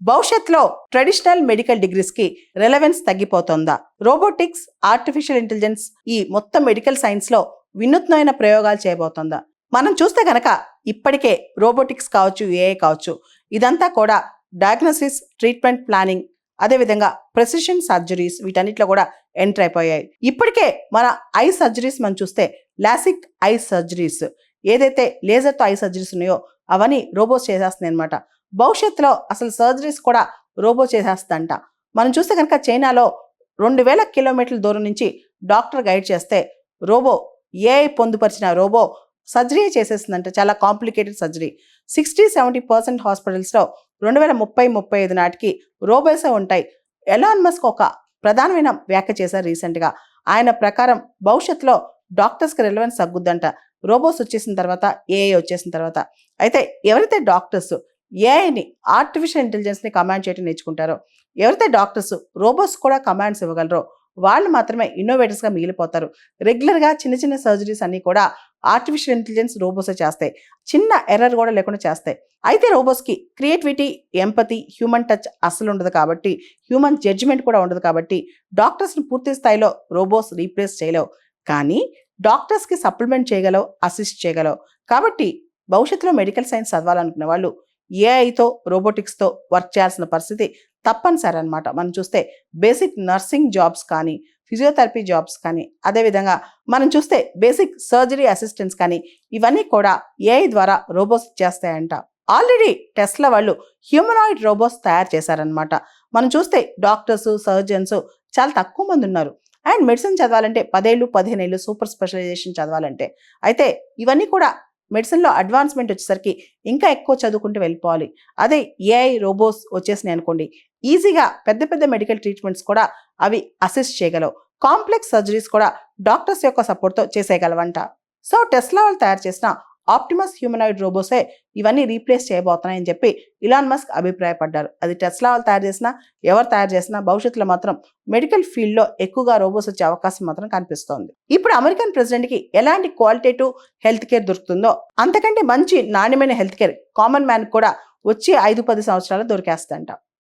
భవిష్యత్తులో traditional medical degrees కి relevance తగ్గిపోతుందా? Robotics, artificial intelligence ఈ మొత్తం మెడికల్ సైన్స్ లో వినూత్నమైన ప్రయోగాలు చేయబోతోందా? మనం చూస్తే గనక ఇప్పటికే రోబోటిక్స్ కావచ్చు, ఏఐ కావచ్చు, ఇదంతా కూడా డయాగ్నోసిస్, ట్రీట్మెంట్ ప్లానింగ్, అదేవిధంగా ప్రెసిషన్ సర్జరీస్ వీటన్నిటిలో కూడా ఎంటర్ అయిపోయాయి. ఇప్పటికే మన ఐ సర్జరీస్ మనం చూస్తే లాసిక్ ఐ సర్జరీస్, ఏదైతే లేజర్తో ఐ సర్జరీస్ ఉన్నాయో అవన్నీ రోబోస్ చేసేస్తున్నాయి అనమాట. భవిష్యత్తులో అసలు సర్జరీస్ కూడా రోబో చేసేస్తంట. మనం చూస్తే కనుక చైనాలో 2000 కిలోమీటర్ల దూరం నుంచి డాక్టర్ గైడ్ చేస్తే రోబో, ఏఐ పొందుపరిచిన రోబో సర్జరీ చేసేస్తుందంట. చాలా కాంప్లికేటెడ్ సర్జరీ. 60-70% హాస్పిటల్స్లో 2030-35 నాటికి రోబోసే ఉంటాయి. ఎలాన్ మస్క్ ఒక ప్రధానమైన వ్యాఖ్య చేశారు రీసెంట్గా. ఆయన ప్రకారం భవిష్యత్తులో డాక్టర్స్కి రెలవెన్స్ తగ్గుద్దంట రోబోస్ వచ్చేసిన తర్వాత, ఏఐ వచ్చేసిన తర్వాత. అయితే ఎవరైతే డాక్టర్స్ ఏఐని, ఆర్టిఫిషియల్ ఇంటెలిజెన్స్ని కమాండ్ చేయడం నేర్చుకుంటారో, ఎవరైతే డాక్టర్స్ రోబోస్ కూడా కమాండ్స్ ఇవ్వగలరో వాళ్ళు మాత్రమే ఇన్నోవేటర్స్గా మిగిలిపోతారు. రెగ్యులర్గా చిన్న చిన్న సర్జరీస్ అన్నీ కూడా ఆర్టిఫిషియల్ ఇంటెలిజెన్స్ రోబోసే చేస్తాయి. చిన్న ఎర్రర్ కూడా లేకుండా చేస్తాయి. అయితే రోబోస్కి క్రియేటివిటీ, ఎంపతి, హ్యూమన్ టచ్ అస్సలు ఉండదు కాబట్టి, హ్యూమన్ జడ్జిమెంట్ కూడా ఉండదు కాబట్టి డాక్టర్స్ని పూర్తి స్థాయిలో రోబోస్ రీప్లేస్ చేయలేవు. కానీ డాక్టర్స్కి సప్లిమెంట్ చేయగలవు, అసిస్ట్ చేయగలవు. కాబట్టి భవిష్యత్తులో మెడికల్ సైన్స్ చదవాలనుకునే వాళ్ళు ఏఐతో, రోబోటిక్స్తో వర్క్ చేయాల్సిన పరిస్థితి తప్పనిసరి అనమాట. మనం చూస్తే బేసిక్ నర్సింగ్ జాబ్స్ కానీ, ఫిజియోథెరపీ జాబ్స్ కానీ, అదేవిధంగా మనం చూస్తే బేసిక్ సర్జరీ అసిస్టెంట్స్ కానీ ఇవన్నీ కూడా ఏఐ ద్వారా రోబోస్ చేస్తాయంట. ఆల్రెడీ టెస్లా వాళ్ళు హ్యూమనాయిడ్ రోబోస్ తయారు చేశారనమాట. మనం చూస్తే డాక్టర్స్, సర్జన్స్ చాలా తక్కువ మంది ఉన్నారు. అండ్ మెడిసిన్ చదవాలంటే 10 ఏళ్ళు, 15 ఏళ్ళు సూపర్ స్పెషలైజేషన్ చదవాలంటే. అయితే ఇవన్నీ కూడా మెడిసిన్లో అడ్వాన్స్మెంట్ వచ్చేసరికి ఇంకా ఎక్కువ చదువుకుంటూ వెళ్ళిపోవాలి. అదే ఏఐ రోబోస్ వచ్చేసినాయి అనుకోండి, ఈజీగా పెద్ద పెద్ద మెడికల్ ట్రీట్మెంట్స్ కూడా అవి అసిస్ట్ చేయగలవు. కాంప్లెక్స్ సర్జరీస్ కూడా డాక్టర్స్ యొక్క సపోర్ట్తో చేసేయగలవంట. సో టెస్లా వాళ్ళు తయారు చేసిన ఆప్టిమస్ హ్యూమనాయిడ్ రోబోసే ఇవన్నీ రీప్లేస్ చేయబోతున్నాయని చెప్పి ఇలాన్ మస్క్ అభిప్రాయపడ్డారు. అది టెస్లా వాళ్ళు తయారు చేసినా, ఎవరు తయారు చేసినా భవిష్యత్తులో మాత్రం మెడికల్ ఫీల్డ్లో ఎక్కువగా రోబోస్ వచ్చే అవకాశం మాత్రం కనిపిస్తోంది. ఇప్పుడు అమెరికన్ ప్రెసిడెంట్కి ఎలాంటి క్వాలిటేటివ్ హెల్త్ కేర్ దొరుకుతుందో అంతకంటే మంచి నాణ్యమైన హెల్త్ కేర్ కామన్ మ్యాన్ కూడా వచ్చే 5-10 సంవత్సరాలు దొరికేస్తంట.